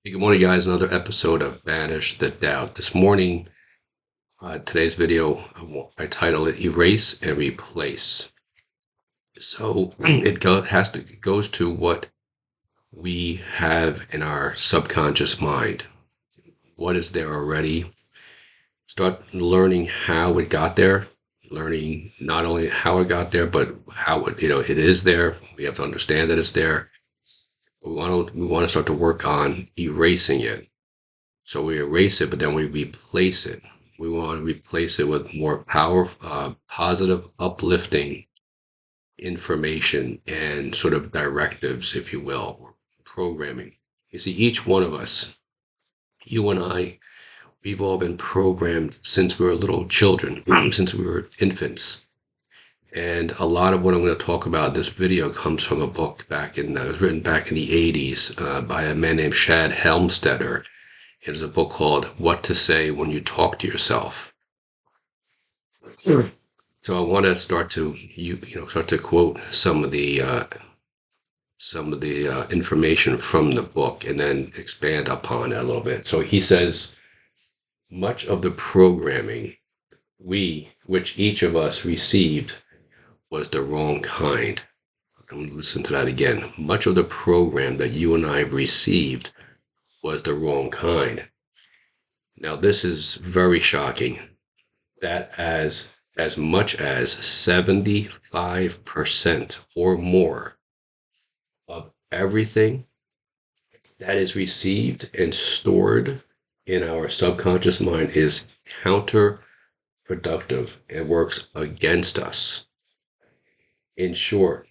Hey, good morning, guys. Another episode of Banish the Doubt. This morning, today's video, I title it Erase and Replace. So it goes to what we have in our subconscious mind. What is there already? Start learning how it got there, learning not only how it got there, but how it is there. We have to understand that it's there. We want to start to work on erasing it. So we erase it, but then we replace it. We want to replace it with more positive, uplifting information and sort of directives, if you will, or programming. You see, each one of us, you and I, we've all been programmed since we were little children, since we were infants. And a lot of what I'm going to talk about in this video comes from a book written back in the 80s by a man named Shad Helmstetter. It is a book called What to Say When You Talk to Yourself. Sure. So I want to start to quote some of the information from the book and then expand upon it a little bit. So he says, much of the programming which each of us received was the wrong kind. I'm going to listen to that again. Much of the program that you and I received was the wrong kind. Now, this is very shocking that as much as 75% or more of everything that is received and stored in our subconscious mind is counterproductive and works against us. In short,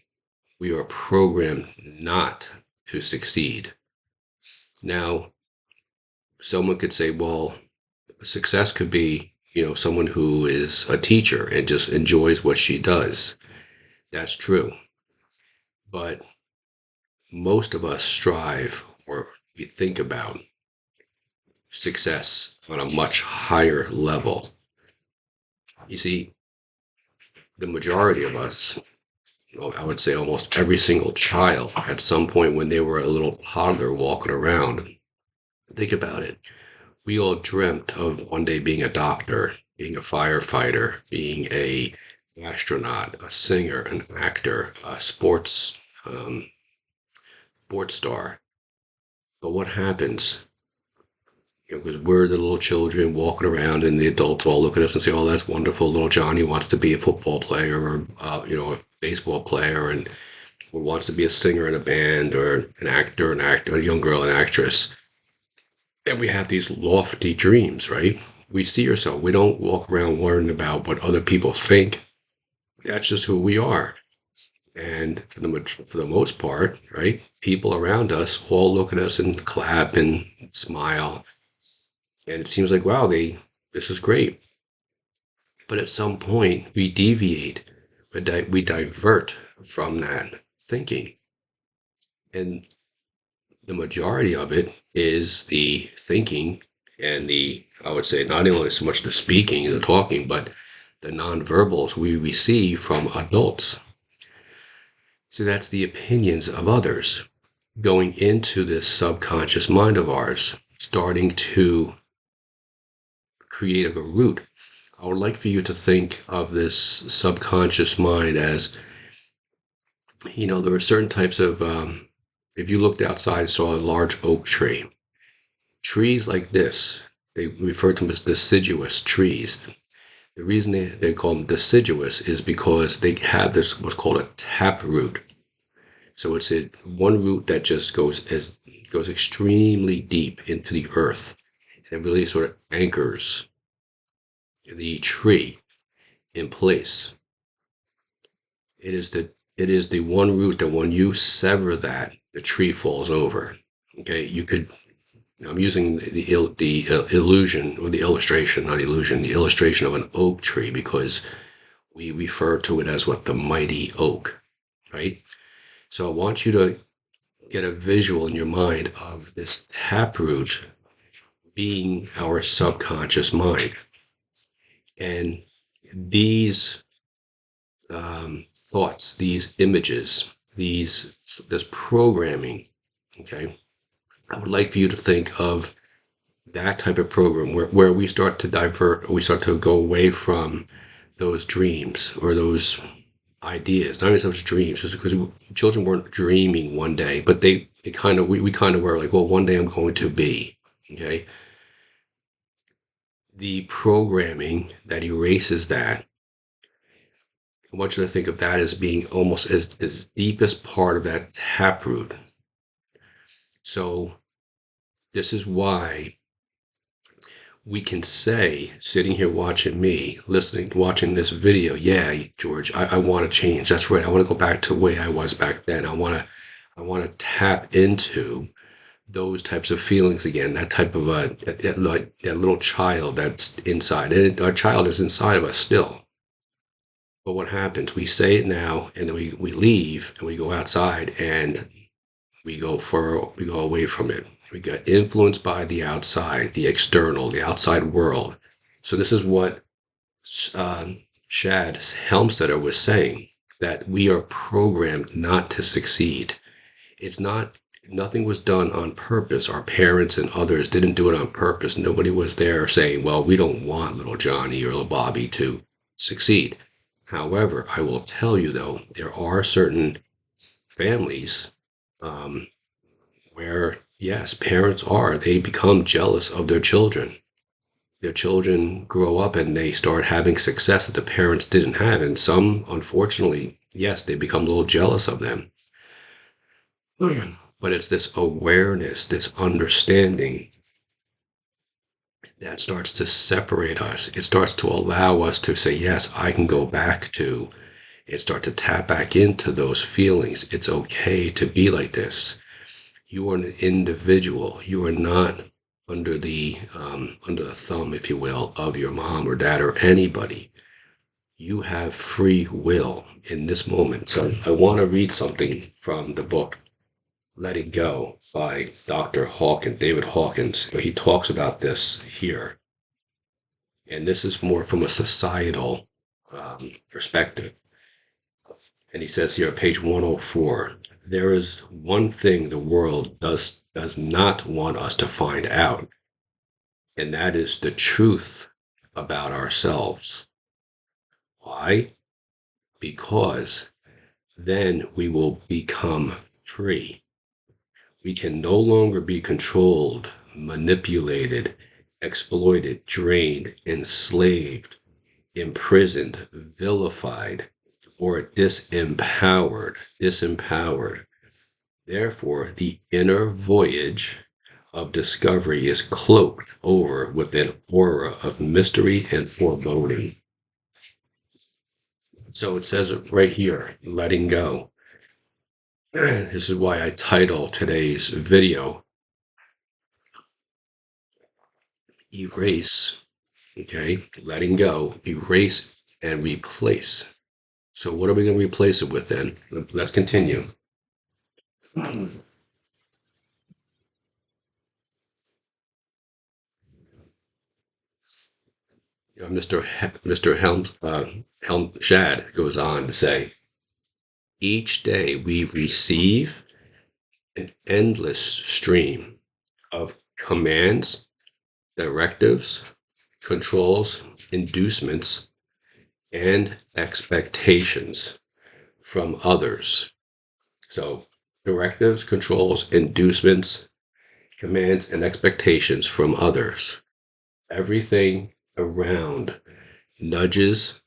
we are programmed not to succeed. Now, someone could say, well, success could be, someone who is a teacher and just enjoys what she does. That's true. But most of us strive or we think about success on a much higher level. You see, the majority of us, I would say almost every single child at some point when they were a little toddler walking around, think about it. We all dreamt of one day being a doctor, being a firefighter, being a astronaut, a singer, an actor, a sports star. But what happens? Because we're the little children walking around, and the adults all look at us and say, "Oh, that's wonderful. Little Johnny wants to be a football player, or a baseball player, and or wants to be a singer in a band, or an actor, a young girl, an actress." And we have these lofty dreams, right? We see ourselves. We don't walk around worrying about what other people think. That's just who we are. And for the most part, right, people around us all look at us and clap and smile. And it seems like, wow, this is great. But at some point, we deviate, we divert from that thinking. And the majority of it is the thinking and I would say, not only so much the speaking and the talking, but the nonverbals we receive from adults. So that's the opinions of others going into this subconscious mind of ours, starting to create a root. I would like for you to think of this subconscious mind as, there are certain types of, if you looked outside and saw a large oak tree, trees like this, they refer to them as deciduous trees. The reason they call them deciduous is because they have this what's called a taproot. So it's one root that just goes extremely deep into the earth, and it really sort of anchors the tree in place. It is the one root that when you sever that, the tree falls over. Okay, I'm using the illusion or the illustration, not illusion, the illustration of an oak tree because we refer to it as what the mighty oak, right? So I want you to get a visual in your mind of this taproot being our subconscious mind. And these thoughts, these images, this programming, okay, I would like for you to think of that type of program where we start to divert, or we start to go away from those dreams or those ideas, not even so much dreams, just because children weren't dreaming one day, but they kind of, we kind of were like, well, one day I'm going to be, okay? The programming that erases that, I want you to think of that as being almost as deepest part of that taproot. So this is why we can say, sitting here watching me, listening, watching this video, yeah, George, I want to change. That's right. I want to go back to the way I was back then. I want to tap into those types of feelings again. That type of like that little child that's inside, and our child is inside of us still. But what happens? We say it now, and then we leave and we go outside and we go away from it. We get influenced by the outside, the external, the outside world. So this is what Shad Helmstetter was saying, that we are programmed not to succeed. It's not, nothing was done on purpose. Our parents and others didn't do it on purpose. Nobody was there saying, well, we don't want little Johnny or little Bobby to succeed. However, I will tell you though, there are certain families um, where, yes, parents are, they become jealous of their children. Their children grow up and they start having success that the parents didn't have. And some, unfortunately, yes, they become a little jealous of them. But it's this awareness, this understanding that starts to separate us. It starts to allow us to say, yes, I can go back to, and start to tap back into those feelings. It's okay to be like this. You are an individual. You are not under the thumb, if you will, of your mom or dad or anybody. You have free will in this moment. So I want to read something from the book Letting Go by Dr. Hawkins, David Hawkins. He talks about this here. And this is more from a societal perspective. And he says here, page 104, there is one thing the world does not want us to find out, and that is the truth about ourselves. Why? Because then we will become free. We can no longer be controlled, manipulated, exploited, drained, enslaved, imprisoned, vilified, or disempowered. Therefore, the inner voyage of discovery is cloaked over with an aura of mystery and foreboding. So it says it right here, letting go. This is why I title today's video, Erase, okay? Letting go, erase, and replace. So what are we going to replace it with then? Let's continue. Mr. Helm Shad goes on to say, each day we receive an endless stream of commands, directives, controls, inducements, and expectations from others. So, directives, controls, inducements, commands, and expectations from others. Everything around nudges,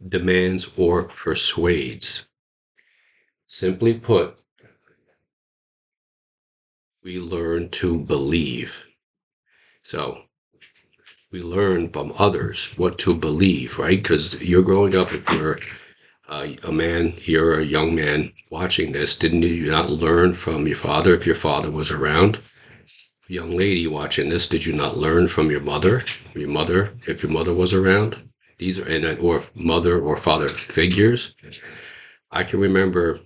demands, or persuades. Simply put, we learn to believe. So we learn from others what to believe, right? Because you're growing up, if you're a man, you're a young man watching this, didn't you not learn from your father if your father was around? Young lady watching this, did you not learn from your mother? Your mother, if your mother was around? These are, or mother or father figures. I can remember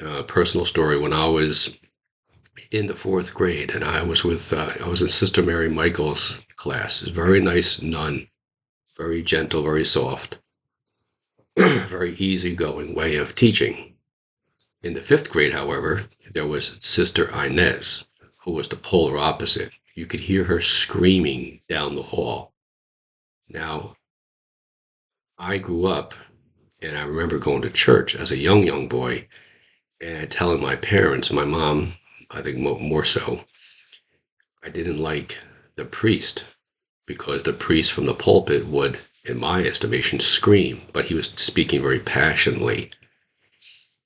a personal story when I was in the fourth grade, and I was in Sister Mary Michael's class. A very nice nun, very gentle, very soft, very easygoing way of teaching. In the fifth grade, however, there was Sister Inez, who was the polar opposite. You could hear her screaming down the hall. Now, I grew up and I remember going to church as a young boy and telling my parents, my mom, I think more so, I didn't like the priest because the priest from the pulpit would, in my estimation, scream, but he was speaking very passionately.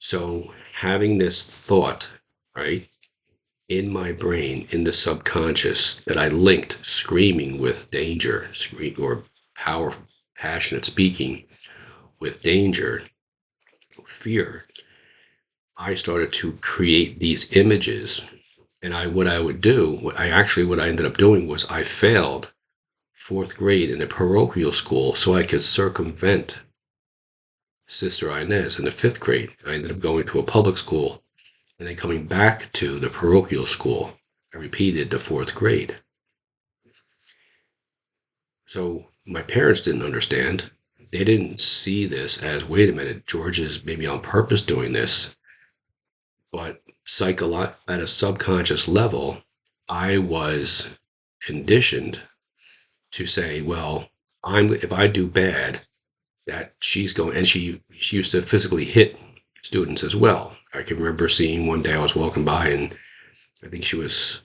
So having this thought, right, in my brain, in the subconscious, that I linked screaming with danger, scream or power, passionate speaking with danger, fear, I started to create these images. And what I would do, what I ended up doing was I failed fourth grade in a parochial school so I could circumvent Sister Inez in the fifth grade. I ended up going to a public school and then coming back to the parochial school. I repeated the fourth grade. So my parents didn't understand. They didn't see this as, wait a minute, George is maybe on purpose doing this. But at a subconscious level, I was conditioned to say, well, if I do bad, that she's going, and she used to physically hit students as well. I can remember seeing one day I was walking by, and I think she was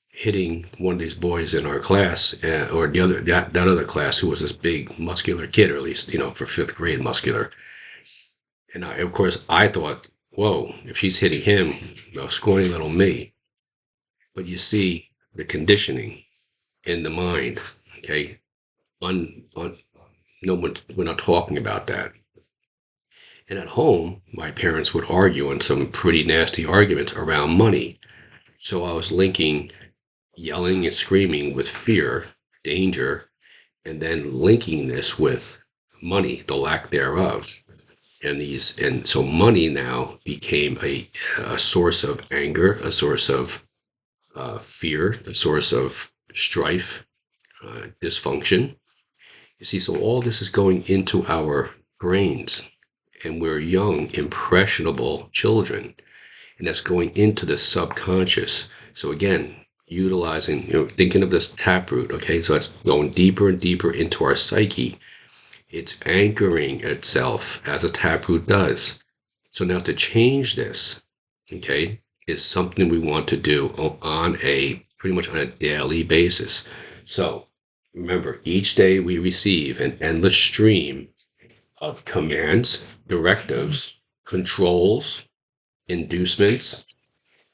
hitting one of these boys in our class, or that other class, who was this big muscular kid, or at least for fifth grade muscular. And of course, I thought, whoa, if she's hitting him, scrawny little me. But you see the conditioning in the mind, okay? No one, we're not talking about that. And at home, my parents would argue in some pretty nasty arguments around money. So I was linking yelling and screaming with fear, danger, and then linking this with money, the lack thereof. And so money now became a source of anger, a source of fear, a source of strife, dysfunction. You see, so all this is going into our brains, and we're young, impressionable children, and that's going into the subconscious. So again, utilizing, thinking of this taproot, okay? So it's going deeper and deeper into our psyche. It's anchoring itself as a taproot does. So now to change this, okay, is something we want to do pretty much on a daily basis. So remember, each day we receive an endless stream of commands, directives, controls, inducements,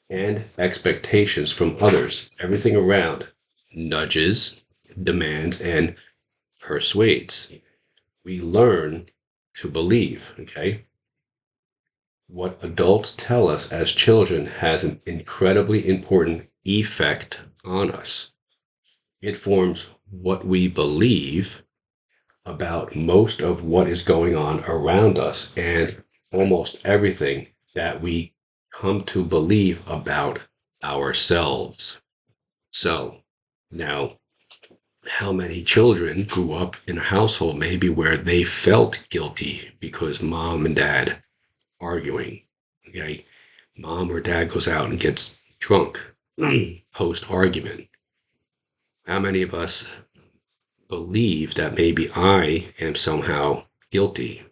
and expectations from others, everything around, nudges, demands, and persuades. We learn to believe, okay? What adults tell us as children has an incredibly important effect on us. It forms what we believe about most of what is going on around us and almost everything that we come to believe about ourselves. So now, how many children grew up in a household maybe where they felt guilty because mom and dad arguing? Okay, mom or dad goes out and gets drunk post argument. How many of us believe that maybe I am somehow guilty,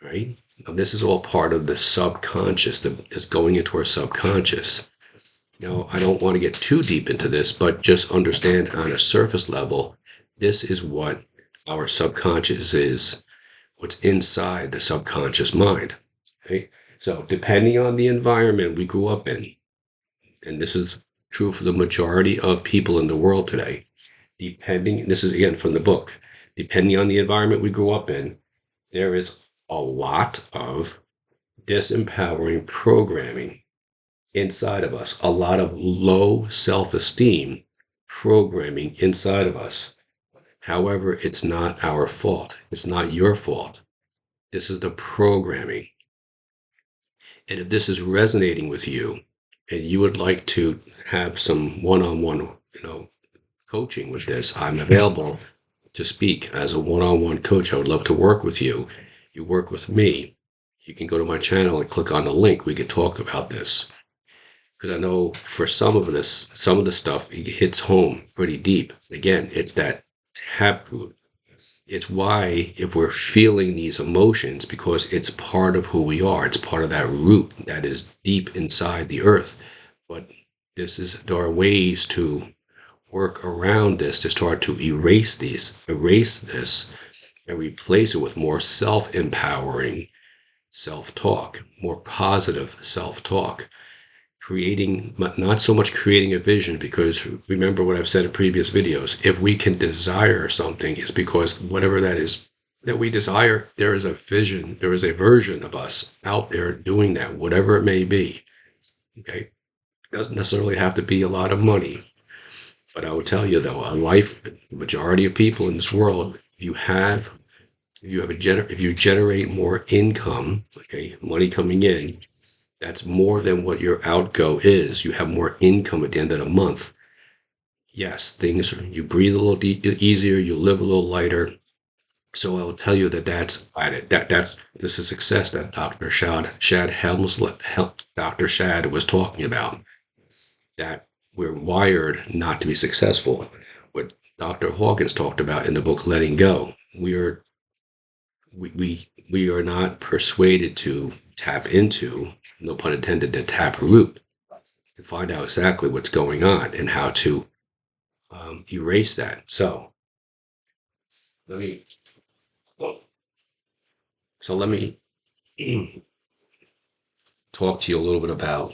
right? Now, this is all part of the subconscious that's going into our subconscious. Now, I don't want to get too deep into this, but just understand on a surface level, this is what our subconscious is, what's inside the subconscious mind. Okay? So, depending on the environment we grew up in, and this is true for the majority of people in the world today, this is again from the book, depending on the environment we grew up in, there is a lot of disempowering programming inside of us, a lot of low self-esteem programming inside of us. However, it's not our fault. It's not your fault. This is the programming. And if this is resonating with you and you would like to have some one-on-one, coaching with this, I'm available to speak as a one-on-one coach. I would love to work with you. You work with me. You can go to my channel and click on the link. We can talk about this. because I know for some of the stuff, it hits home pretty deep. Again, it's that taproot. It's why if we're feeling these emotions, because it's part of who we are, it's part of that root that is deep inside the earth. But there are ways to work around this to start to erase this, and replace it with more self-empowering self-talk, more positive self-talk, creating, not so much creating a vision, because remember what I've said in previous videos, if we can desire something, it's because whatever that is that we desire, there is a vision, there is a version of us out there doing that, whatever it may be. Okay, doesn't necessarily have to be a lot of money, but I will tell you though, a life, the majority of people in this world, if you generate more income, okay, money coming in, that's more than what your outgo is. You have more income at the end of the month. Yes, you breathe a little easier, you live a little lighter. So I will tell you that this is success that Dr. Shad was talking about. That we're wired not to be successful. What Dr. Hawkins talked about in the book Letting Go. We are not persuaded to tap into, no pun intended, the tap root to find out exactly what's going on and how to erase that. So let me let me talk to you a little bit about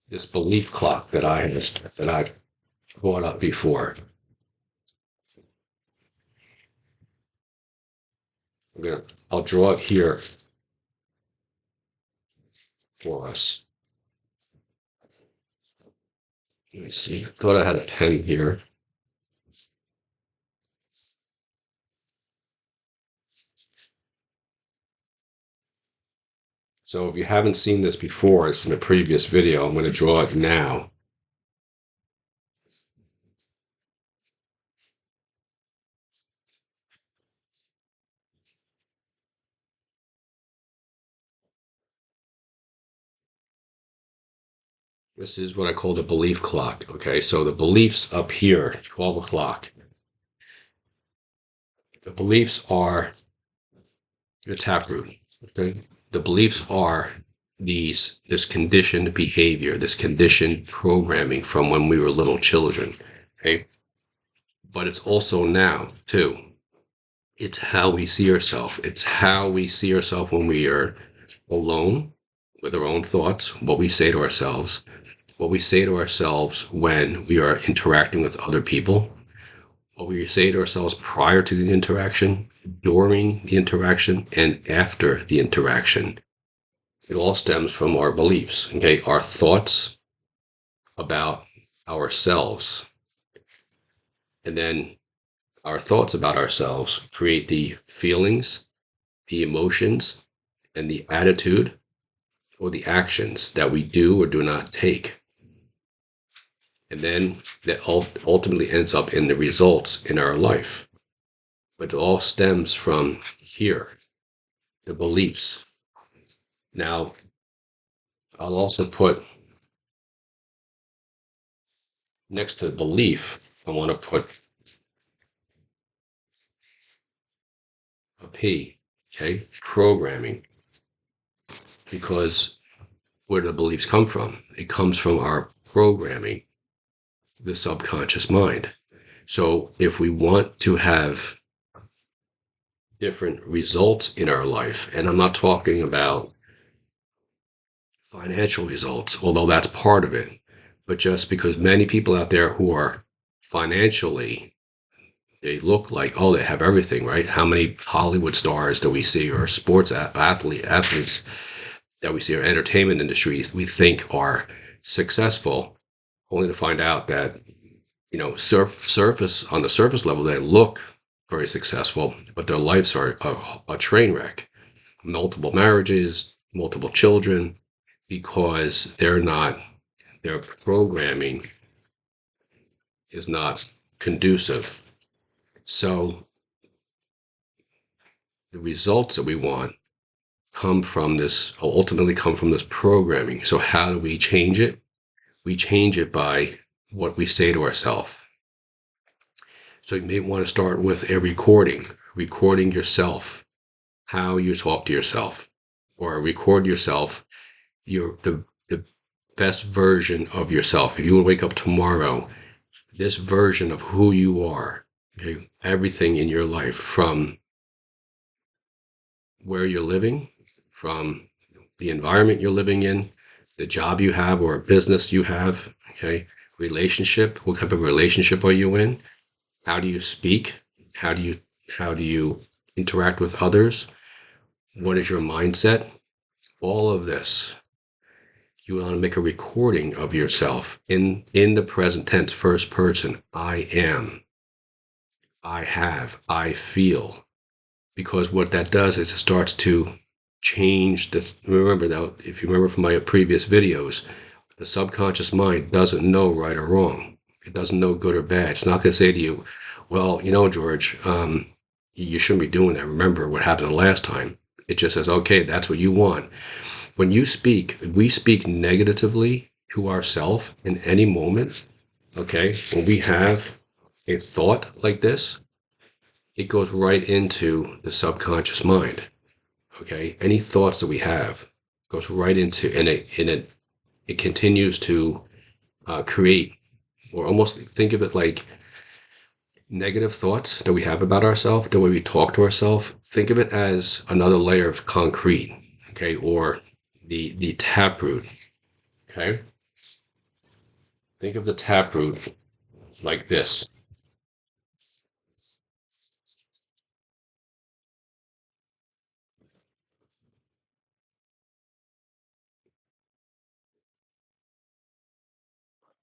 this belief clock that I brought up before. I'll draw it here for us. Let me see. I thought I had a pen here. So if you haven't seen this before, it's in a previous video. I'm going to draw it now. This is what I call the belief clock. Okay, so the beliefs up here, 12 o'clock. The beliefs are the taproot. Okay, the beliefs are this conditioned behavior, this conditioned programming from when we were little children. Okay, but it's also now too. It's how we see ourselves. It's how we see ourselves when we are alone with our own thoughts, what we say to ourselves, what we say to ourselves when we are interacting with other people, what we say to ourselves prior to the interaction, during the interaction, and after the interaction. It all stems from our beliefs, okay? Our thoughts about ourselves. And then our thoughts about ourselves create the feelings, the emotions, and the attitude or the actions that we do or do not take. And then that ultimately ends up in the results in our life. But it all stems from here, the beliefs. Now, I'll also put next to belief, I want to put a P, okay? Programming. Because where do the beliefs come from? It comes from our programming, the subconscious mind. So if we want to have different results in our life, and I'm not talking about financial results, although that's part of it, but just because many people out there who are financially, they look like, oh, they have everything, right? How many Hollywood stars do we see, or sports athletes that we see, or entertainment industries we think are successful, only to find out that, you know, on the surface level, they look very successful, but their lives are a train wreck. Multiple marriages, multiple children, because their programming is not conducive. So the results that we want ultimately come from this programming. So how do we change it? We change it by what we say to ourselves. So you may want to start with a recording yourself, how you talk to yourself, or record yourself, the best version of yourself. If you would wake up tomorrow, this version of who you are, okay, everything in your life, from where you're living, from the environment you're living in, the job you have or a business you have, okay, relationship, what type of relationship are you in? How do you speak? How do you interact with others? What is your mindset? All of this, you want to make a recording of yourself in the present tense, first person. I am, I have, I feel. Because what that does is it starts to change the. Remember that, if you remember from my previous videos, the subconscious mind doesn't know right or wrong. It doesn't know good or bad. It's not going to say to you, well, George, you shouldn't be doing that. Remember what happened the last time. It just says, okay, that's what you want. When you speak, we speak negatively to ourselves in any moment. Okay. When we have a thought like this, it goes right into the subconscious mind. Okay. Any thoughts that we have goes right into, and it continues to create, or almost think of it like negative thoughts that we have about ourselves, the way we talk to ourselves. Think of it as another layer of concrete, okay, or the taproot. Okay, think of the taproot like this.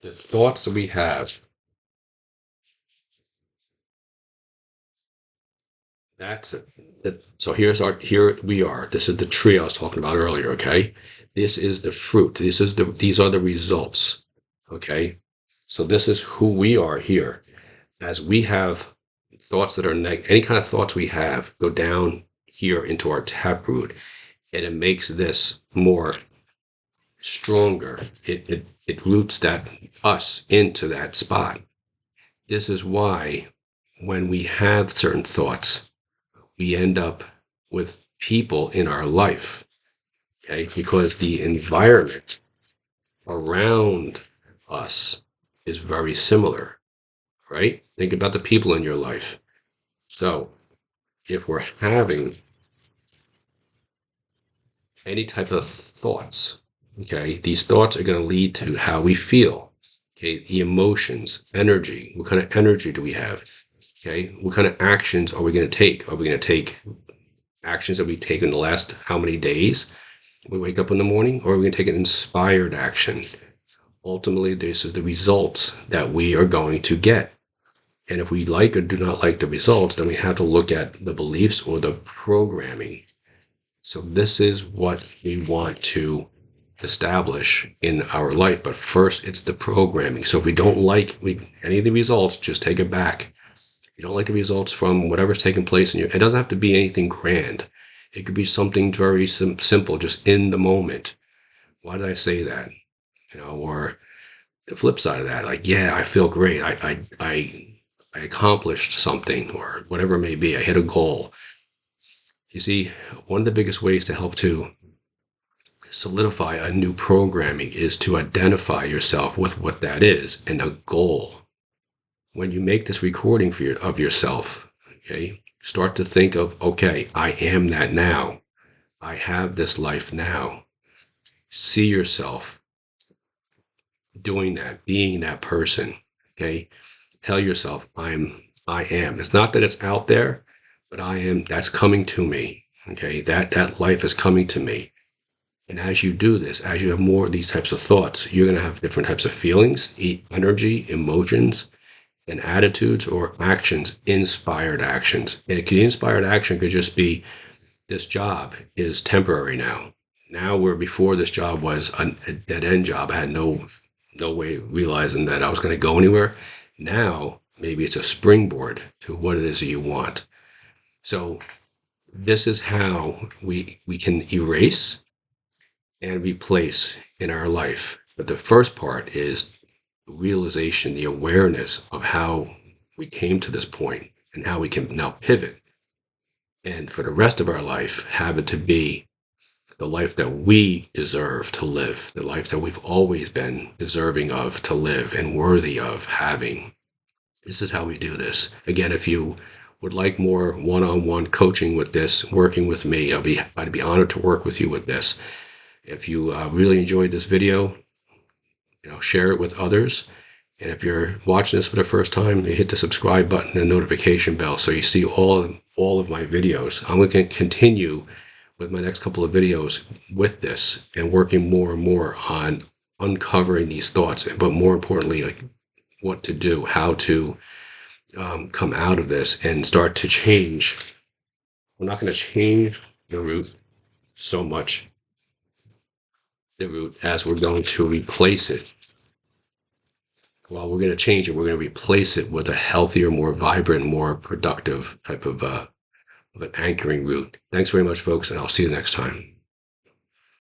The thoughts that we have. That's it. So here we are. This is the tree I was talking about earlier. Okay, this is the fruit. These are the results. Okay, so this is who we are here. As we have thoughts that are any kind of thoughts we have go down here into our taproot, and it makes this more stronger. It roots that us into that spot. This is why when we have certain thoughts, we end up with people in our life, okay? Because the environment around us is very similar, right? Think about the people in your life. So if we're having any type of thoughts, okay, these thoughts are going to lead to how we feel, okay, the emotions, energy. What kind of energy do we have? Okay, what kind of actions are we going to take? Are we going to take actions that we take in the last how many days? We wake up in the morning, or are we going to take an inspired action? Ultimately, this is the results that we are going to get. And if we like or do not like the results, then we have to look at the beliefs or the programming. So this is what we want to establish in our life. But first, it's the programming. So if we don't like any of the results, just take it back. If you don't like the results from whatever's taking place in you, it doesn't have to be anything grand. It could be something very simple, just in the moment. Why did I say that? Or the flip side of that, like, yeah, I feel great. I accomplished something, or whatever it may be. I hit a goal. You see, one of the biggest ways to help to solidify a new programming is to identify yourself with what that is and a goal. When you make this recording of yourself, okay, start to think of, okay, I am that now. I have this life now. See yourself doing that, being that person. Okay, tell yourself, I am. It's not that it's out there, but I am. That's coming to me. Okay, that life is coming to me. And as you do this, as you have more of these types of thoughts, you're going to have different types of feelings, energy, emotions, and attitudes, or actions, inspired actions. And inspired action could just be, this job is temporary now. Now, where before this job was a dead end job, I had no way of realizing that I was going to go anywhere. Now, maybe it's a springboard to what it is that you want. So This is how we can erase and replace in our life. But the first part is the realization, the awareness of how we came to this point and how we can now pivot. And for the rest of our life, have it to be the life that we deserve to live, the life that we've always been deserving of to live and worthy of having. This is how we do this. Again, if you would like more one-on-one coaching with this, working with me, I'd be honored to work with you with this. If you really enjoyed this video, share it with others. And if you're watching this for the first time, you hit the subscribe button and notification bell so you see all of my videos. I'm going to continue with my next couple of videos with this and working more and more on uncovering these thoughts, but more importantly, like what to do, how to come out of this and start to change. We're not going to change the root so much, the root, as we're going to replace it. Well, we're going to change it. We're going to replace it with a healthier, more vibrant, more productive type of an anchoring root. Thanks very much, folks, and I'll see you next time.